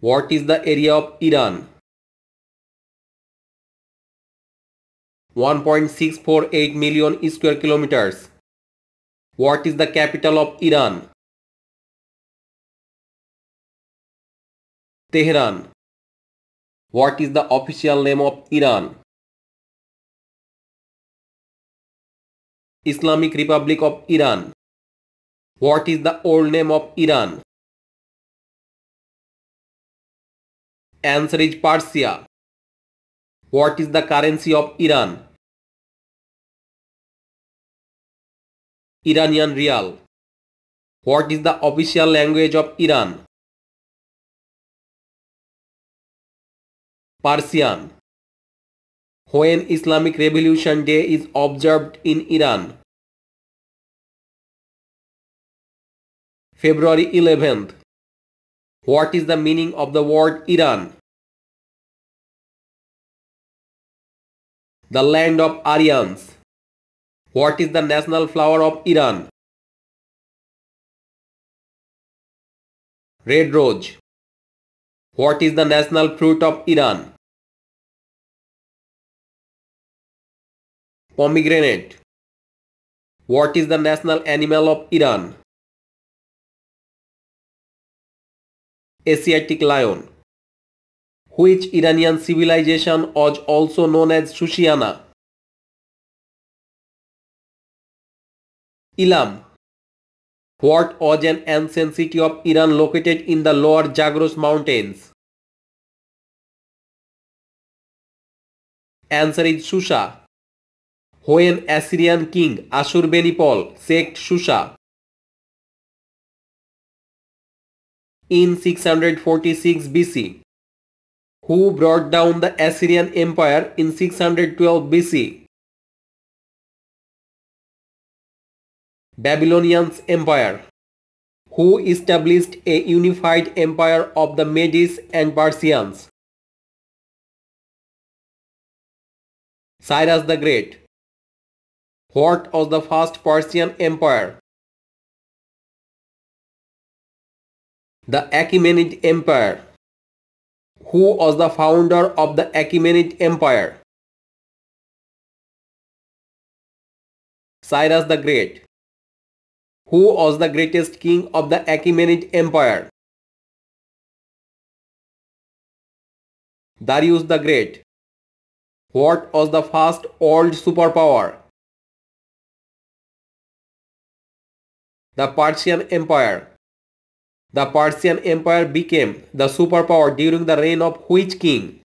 What is the area of Iran? 1.648 million square kilometers. What is the capital of Iran? Tehran. What is the official name of Iran? Islamic Republic of Iran. What is the old name of Iran? Answer is Persia. What is the currency of Iran? Iranian Rial. What is the official language of Iran? Persian. When Islamic Revolution Day is observed in Iran? February 11th. What is the meaning of the word Iran? The land of Aryans. What is the national flower of Iran? Red rose. What is the national fruit of Iran? Pomegranate. What is the national animal of Iran? Asiatic lion. Which Iranian civilization was also known as Shushiana? Elam. What was an ancient city of Iran located in the lower Zagros mountains? Answer is Shusha. When Assyrian king Ashurbanipal sacked Shusha? In 646 BC. Who brought down the Assyrian Empire in 612 BC? Babylonians Empire. Who established a unified empire of the Medes and Persians? Cyrus the Great. What was the first Persian empire? The Achaemenid Empire. Who was the founder of the Achaemenid Empire? Cyrus the Great. Who was the greatest king of the Achaemenid Empire? Darius the Great. What was the first world superpower? The Persian Empire. The Persian Empire became the superpower during the reign of which king?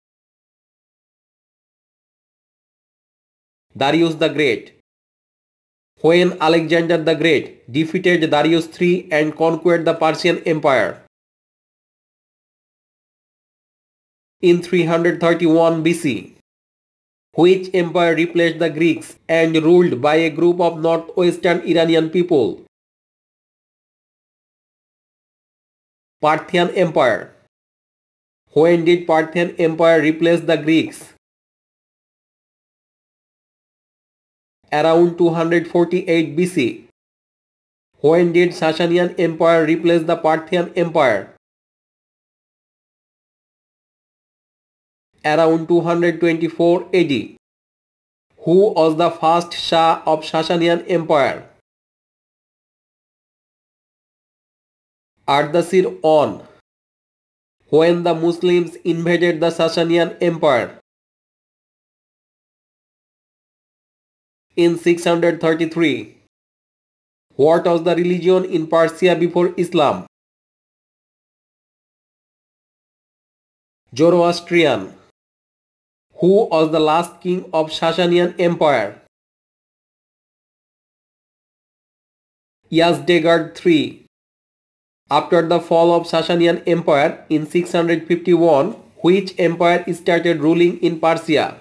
Darius the Great. When Alexander the Great defeated Darius III and conquered the Persian Empire? In 331 BC. Which empire replaced the Greeks and ruled by a group of northwestern Iranian people? Parthian Empire. When did Parthian Empire replace the Greeks? Around 248 BC. When did Sasanian Empire replace the Parthian Empire? Around 224 AD. Who was the first Shah of Sasanian Empire? Ardashir I. When the Muslims invaded the Sasanian Empire? In 633. What was the religion in Persia before Islam? Zoroastrian. Who was the last king of Sasanian Empire? Yazdegerd III. After the fall of Sasanian Empire in 651, which empire started ruling in Persia?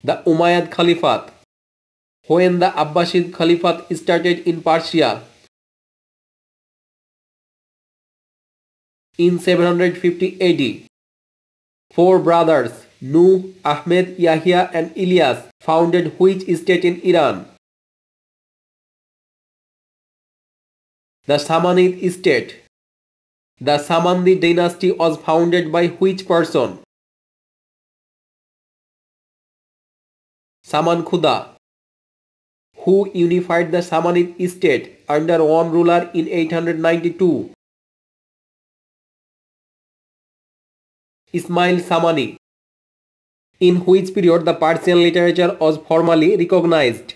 The Umayyad Caliphate. When the Abbasid Caliphate started in Persia? In 750 AD. Four brothers, Nuh, Ahmed, Yahya and Ilyas, founded which state in Iran? The Samanid state. The Samandi dynasty was founded by which person? Saman Khuda. Who unified the Samanid state under one ruler in 892? Ismail Samani. In which period the Persian literature was formally recognized?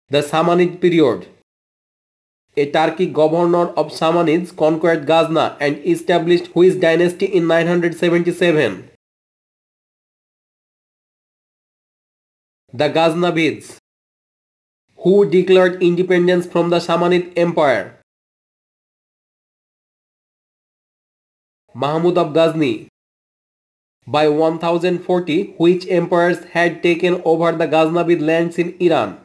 The Samanid period. A Turkic governor of Samanids conquered Ghazna and established which dynasty in 977? The Ghaznavids. Who declared independence from the Samanid Empire? Mahmud of Ghazni. By 1040, which emperors had taken over the Ghaznavid lands in Iran?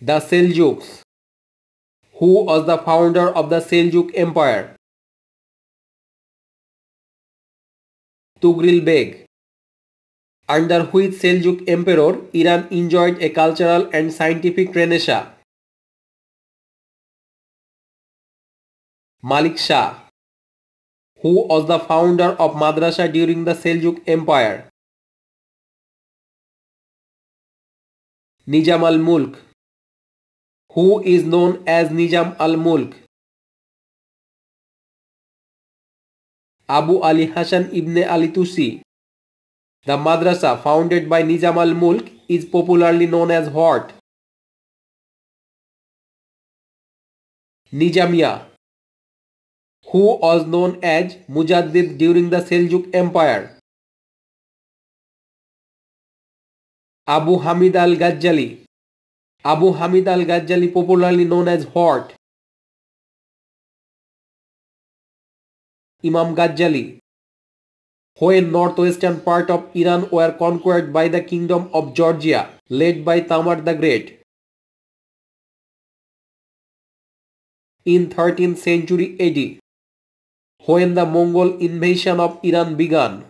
The Seljuks. Who was the founder of the Seljuk Empire? Tughril Beg. Under which Seljuk emperor Iran enjoyed a cultural and scientific renaissance? Malik Shah. Who was the founder of Madrasa during the Seljuk Empire? Nizam al-Mulk. Who is known as Nizam al-Mulk? Abu Ali Hassan ibn Ali Tusi. The madrasa founded by Nizam al-Mulk is popularly known as what? Nizamiya. Who was known as Mujaddid during the Seljuk Empire? Abu Hamid al-Ghazali. Abu Hamid al-Ghazali popularly known as what? Imam Ghazali. When northwestern part of Iran were conquered by the kingdom of Georgia, led by Tamar the Great. In 13th century AD, when the Mongol invasion of Iran began.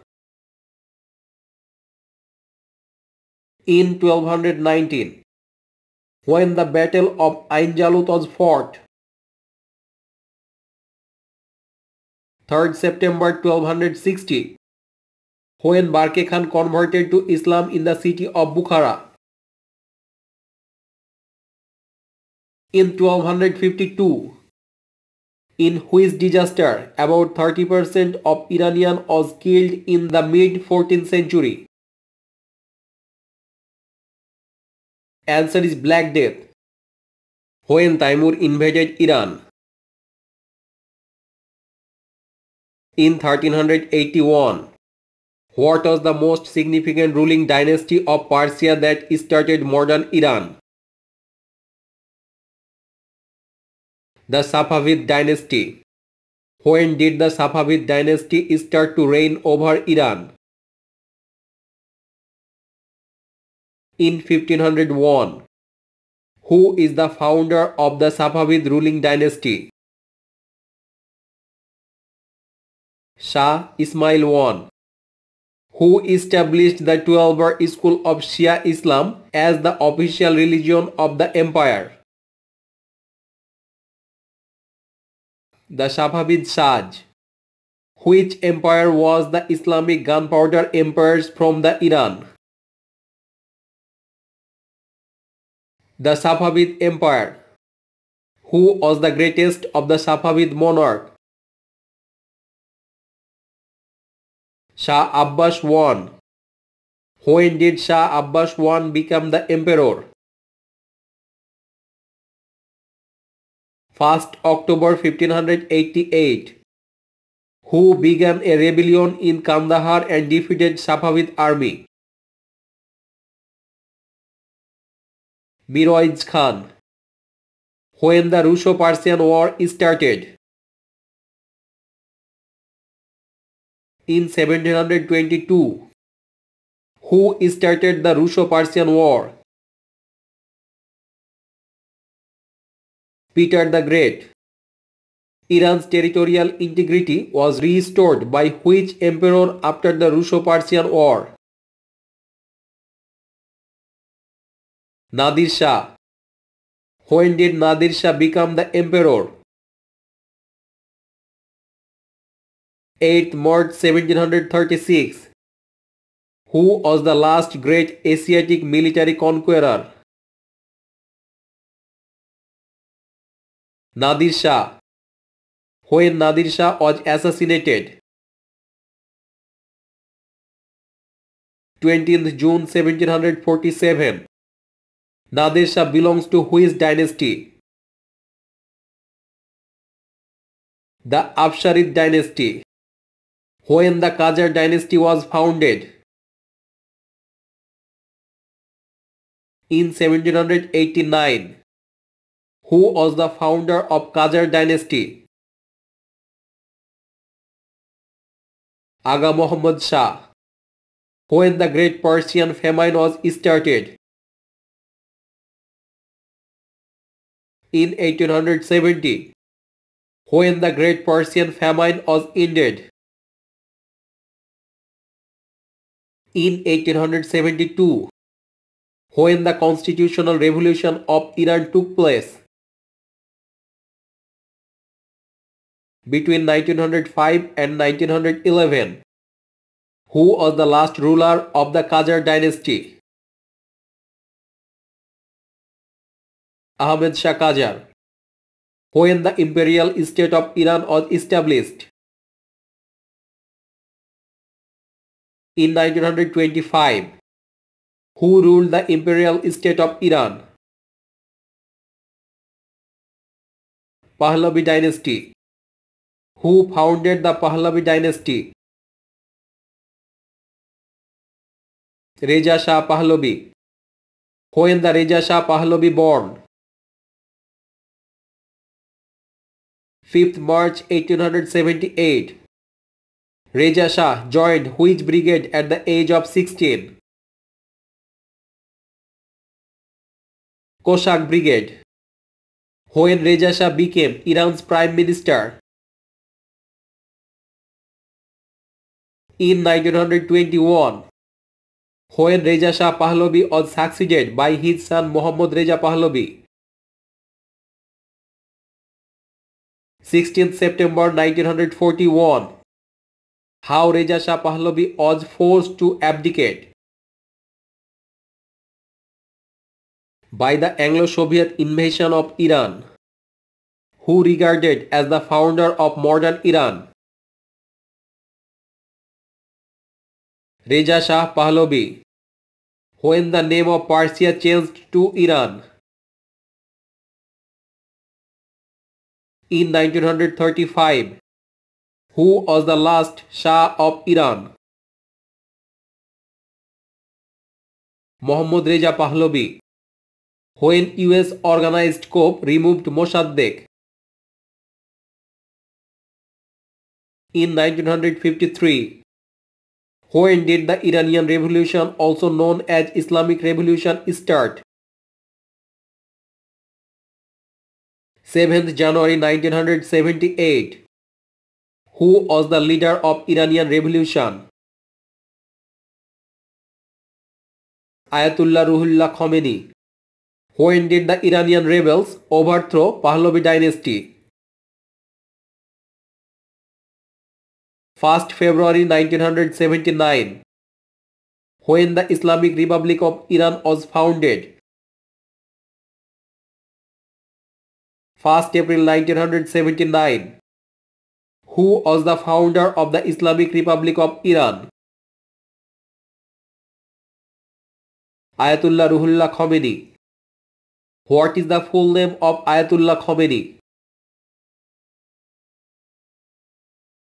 In 1219, when the Battle of Ain Jalut was fought. 3rd September 1260, when Barke Khan converted to Islam in the city of Bukhara. In 1252, in which disaster about 30% of Iranian was killed in the mid-14th century? Answer is Black Death. When Timur invaded Iran. In 1381, what was the most significant ruling dynasty of Persia that started modern Iran? The Safavid dynasty. When did the Safavid dynasty start to reign over Iran? In 1501. Who is the founder of the Safavid ruling dynasty? Shah Ismail I. Who established the Twelver school of Shia Islam as the official religion of the empire? The Safavid Shahs. Which empire was the Islamic gunpowder emperors from the Iran? The Safavid Empire. Who was the greatest of the Safavid monarch? Shah Abbas I. When did Shah Abbas I become the emperor? 1st October 1588. Who began a rebellion in Kandahar and defeated Safavid army? Miroiz Khan. When the Russo-Persian War started. In 1722. Who started the Russo-Persian War? Peter the Great. Iran's territorial integrity was restored by which emperor after the Russo-Persian War? Nadir Shah. When did Nadir Shah become the emperor? 8th March 1736. Who was the last great Asiatic military conqueror? Nadir Shah. When Nadir Shah was assassinated? 20th June 1747. Nadir Shah belongs to which dynasty? The Afsharid dynasty. When the Qajar dynasty was founded? In 1789. Who was the founder of Qajar dynasty? Aga Muhammad Shah. When the Great Persian Famine was started? In 1870. When the Great Persian Famine was ended? In 1872. When the Constitutional Revolution of Iran took place? Between 1905 and 1911. Who was the last ruler of the Qajar dynasty? Ahmed Shah Qajar. When the imperial state of Iran was established? In 1925. Who ruled the imperial state of Iran? Pahlavi dynasty. Who founded the Pahlavi dynasty? Reza Shah Pahlavi. When the Reza Shah Pahlavi born? 5th March 1878. Reza Shah joined which brigade at the age of 16? Koshak Brigade. When Reza Shah became Iran's Prime Minister? In 1921. When Reza Shah Pahlavi was succeeded by his son Mohammad Reza Pahlavi? 16th September 1941. How Reza Shah Pahlavi was forced to abdicate? By the Anglo-Soviet invasion of Iran. Who regarded as the founder of modern Iran? Reza Shah Pahlavi. When the name of Persia changed to Iran? In 1935. Who was the last Shah of Iran? Mohammad Reza Pahlavi. When US organized coup removed Mossadegh? In 1953. When did the Iranian Revolution, also known as Islamic Revolution, start? 7th January 1978. Who was the leader of Iranian Revolution? Ayatollah Ruhollah Khomeini. When did the Iranian rebels overthrow Pahlavi dynasty? 1st February 1979. When the Islamic Republic of Iran was founded? 1st April 1979. Who was the founder of the Islamic Republic of Iran? Ayatollah Ruhollah Khomeini. What is the full name of Ayatollah Khomeini?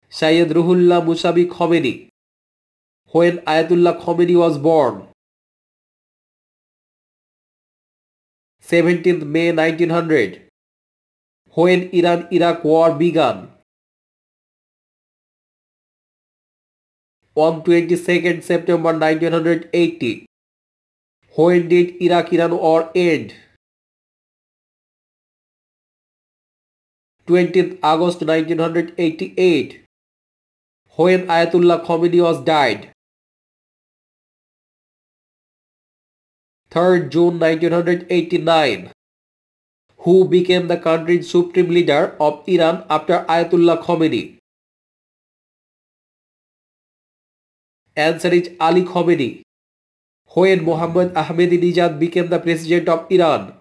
Syed Ruhollah Musavi Khomeini. When Ayatollah Khomeini was born? 17th May 1900. When Iran-Iraq war began? On 22nd September 1980. When did Iraq-Iran war end? 20th August 1988. When Ayatollah Khomeini was died? 3rd June 1989. Who became the country's supreme leader of Iran after Ayatollah Khomeini? Answer is Ali Khomeini. When Mohammad Ahmadinejad became the president of Iran?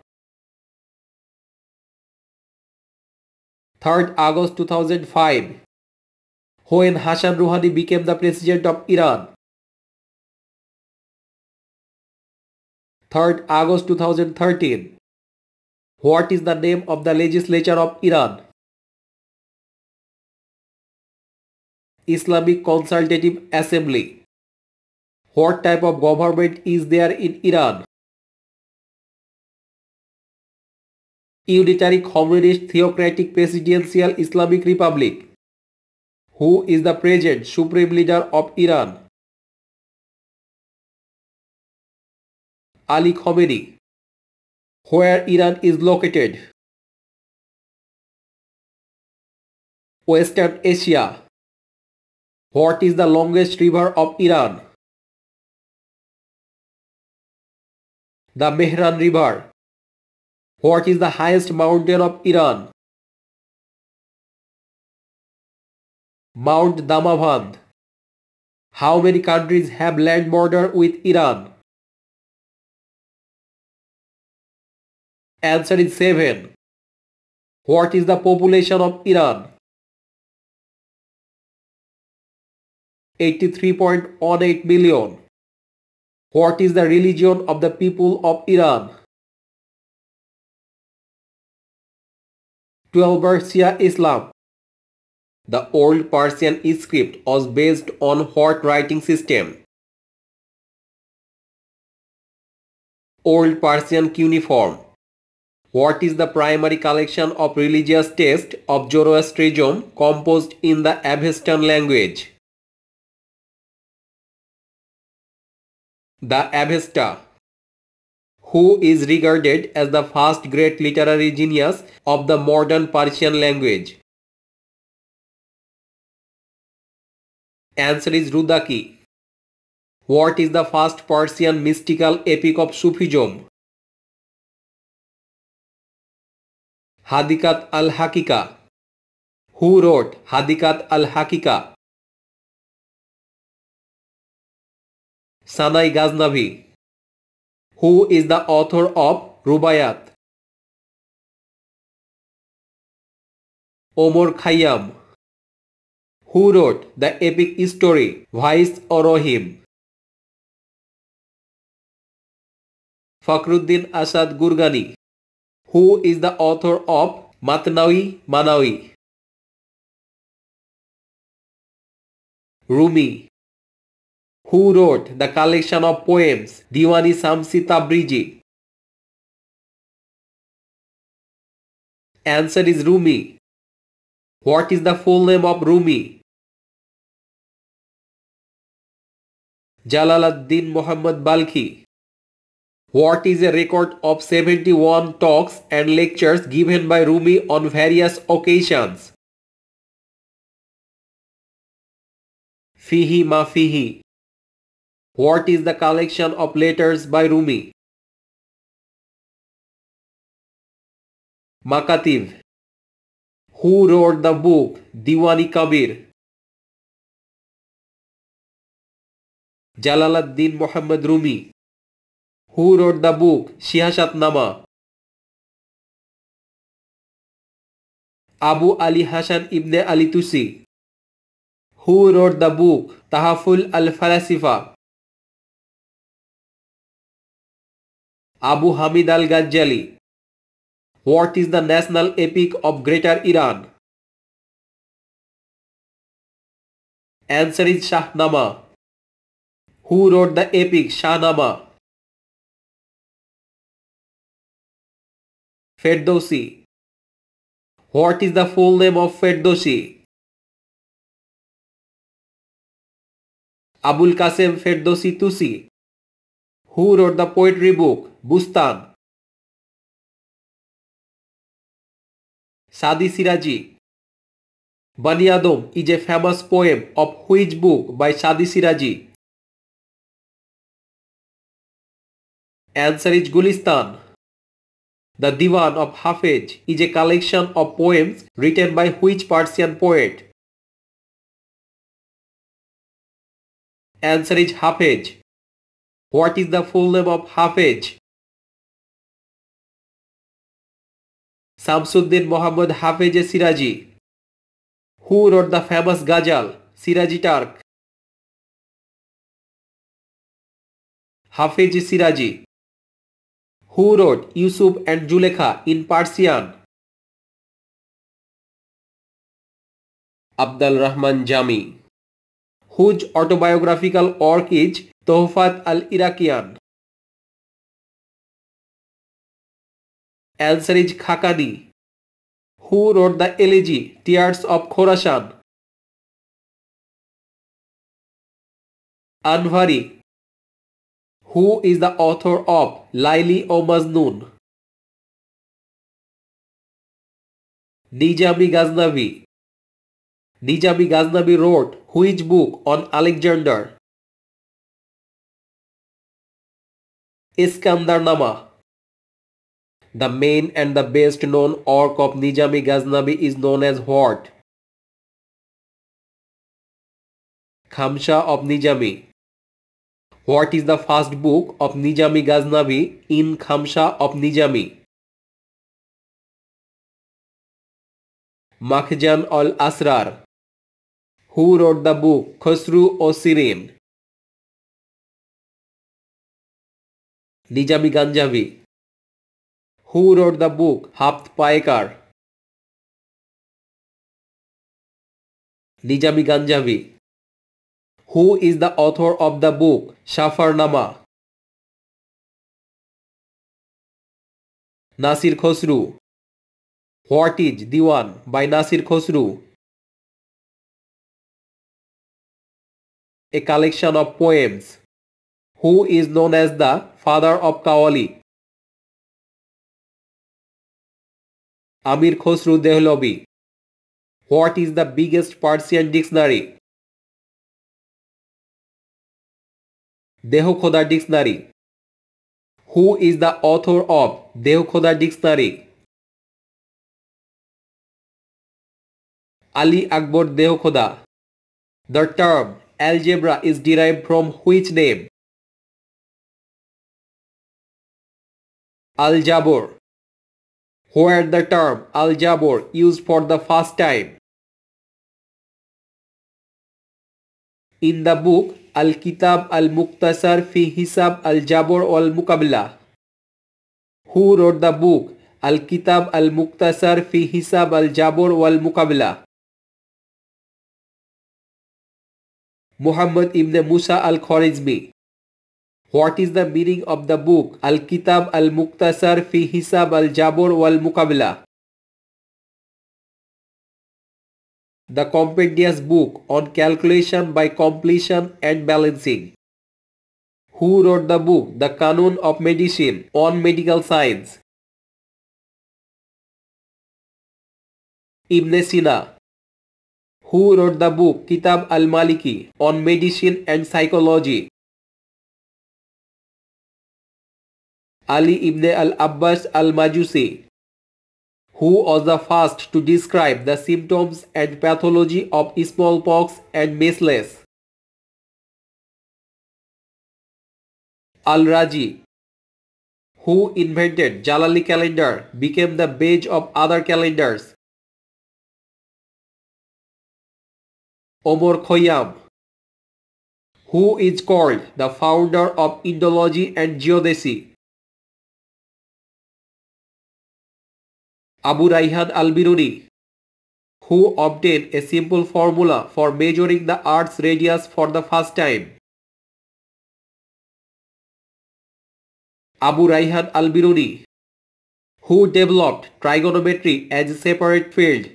3rd August 2005. When Hassan Rouhani became the president of Iran? 3rd August 2013. What is the name of the legislature of Iran? Islamic Consultative Assembly. What type of government is there in Iran? Unitary Communist Theocratic Presidential Islamic Republic. Who is the present Supreme Leader of Iran? Ali Khomeini. Where Iran is located? Western Asia. What is the longest river of Iran? The Mehran River. What is the highest mountain of Iran? Mount Damavand. How many countries have land border with Iran? Answer is 7. What is the population of Iran? 83.18 million. What is the religion of the people of Iran? 12th Shia Islam. The old Persian script was based on what writing system? Old Persian cuneiform. What is the primary collection of religious texts of Zoroastrianism composed in the Avestan language? The Avesta. Who is regarded as the first great literary genius of the modern Persian language? Answer is Rudaki. What is the first Persian mystical epic of Sufism? Hadikat al-Hakika. Who wrote Hadikat al-Hakika? Sanai Ghaznavi. Who is the author of Rubaiyat? Omar Khayyam. Who wrote the epic story Vais-o-Rahim? Fakhruddin Asad Gurgani. Who is the author of Matnawi Manawi? Rumi. Who wrote the collection of poems Diwani Shamsi Tabrizi? Answer is Rumi. What is the full name of Rumi? Jalaluddin Muhammad Balkhi. What is a record of 71 talks and lectures given by Rumi on various occasions? Fihi ma fihi. What is the collection of letters by Rumi? Makativ. Who wrote the book Diwani Kabir? Jalaluddin Muhammad Rumi. Who wrote the book Siyasatnama? Abu Ali Hassan ibn Ali Tusi. Who wrote the book Tahaful al-Falasifa? Abu Hamid al-Ghazali. What is the national epic of Greater Iran? Answer is Shahnama. Who wrote the epic Shahnama? Ferdowsi. What is the full name of Ferdowsi? Abul Qasim Ferdowsi Tusi. Who wrote the poetry book Bustan? Sadi Siraji. Bani Adam is a famous poem of which book by Sadi Siraji? Answer is Gulistan. The Diwan of Hafez is a collection of poems written by which Persian poet? Answer is Hafez. What is the full name of Hafez? Samsuddin Muhammad Hafez Siraji. Who wrote the famous ghazal Siraji Tark? Hafez Siraji. Who wrote Yusuf and Julekha in Persian? Abdul Rahman Jami. Whose autobiographical work is Tohfat al-Iraqiyan? Answer is Khakani. Who wrote the elegy Tears of Khorasan? Anvari. Who is the author of Laili o Majnun? Nizami Ghaznavi. Nizami Ghaznavi wrote which book on Alexander? Iskandarnama. The main and the best known work of Nizami Ghaznavi is known as what? Khamsha of Nizami. What is the first book of Nizami Ghaznavi in Khamsha of Nizami? Makhjan al-Asrar. Who wrote the book Khosru o Sirin? Nizami Ganjavi. Who wrote the book Haft Paekar? Nizami Ganjavi. Who is the author of the book Shafarnama? Nasir Khosru. What is Diwan by Nasir Khosru? A collection of poems. Who is known as the father of Qawwali? Amir Khosru Dehlavi. What is the biggest Persian dictionary? Dehkhoda Dictionary. Who is the author of Dehkhoda Dictionary? Ali Akbar Dehkhoda. The term algebra is derived from which name? Al-Jabr. Where the term Al-Jabr used for the first time? In the book Al-Kitab Al-Muqtasar fi Hisab Al-Jabr wal-Muqabla. Who wrote the book Al-Kitab Al-Muqtasar fi Hisab Al-Jabr wal-Muqabla? Muhammad ibn Musa al-Khwarizmi. What is the meaning of the book Al-Kitab Al-Muqtasar fi Hisab Al-Jabr wal-Muqabla? The compendious book on calculation by completion and balancing. Who wrote the book The Kanun of Medicine on medical science? Ibn Sina. Who wrote the book Kitab al-Maliki on medicine and psychology? Ali ibn al-Abbas al-Majusi. Who was the first to describe the symptoms and pathology of smallpox and measles? Al-Raji. Who invented Jalali calendar became the badge of other calendars? Omar Khayyam. Who is called the founder of Indology and Geodesy? Abu Rayhan al-Biruni. Who obtained a simple formula for measuring the Earth's radius for the first time? Abu Rayhan al-Biruni. Who developed trigonometry as a separate field?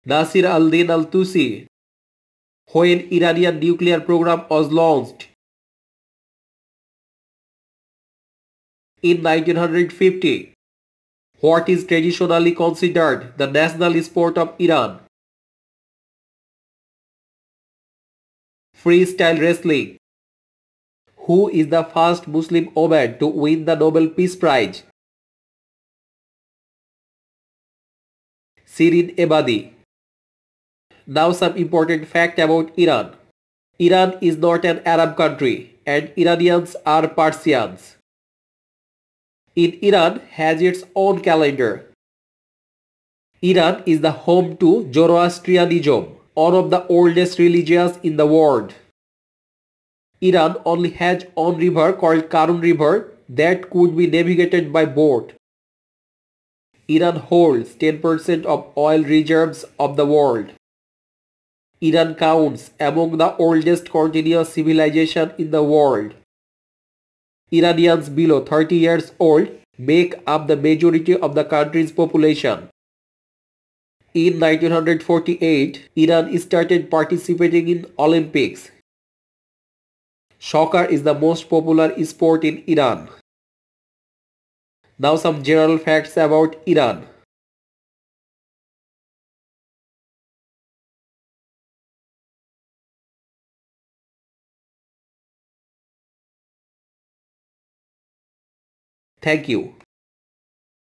Nasir al-Din al-Tusi. When Iranian nuclear program was launched? In 1950. What is traditionally considered the national sport of Iran? Freestyle wrestling. Who is the first Muslim woman to win the Nobel Peace Prize? Shirin Ebadi. Now some important fact about Iran. Iran is not an Arab country and Iranians are Persians. Iran has its own calendar. Iran is the home to Zoroastrianism, one of the oldest religions in the world. Iran only has one river called Karun River that could be navigated by boat. Iran holds 10% of oil reserves of the world. Iran counts among the oldest continuous civilization in the world. Iranians below 30 years old make up the majority of the country's population. In 1948, Iran started participating in Olympics. Soccer is the most popular sport in Iran. Now some general facts about Iran. Thank you.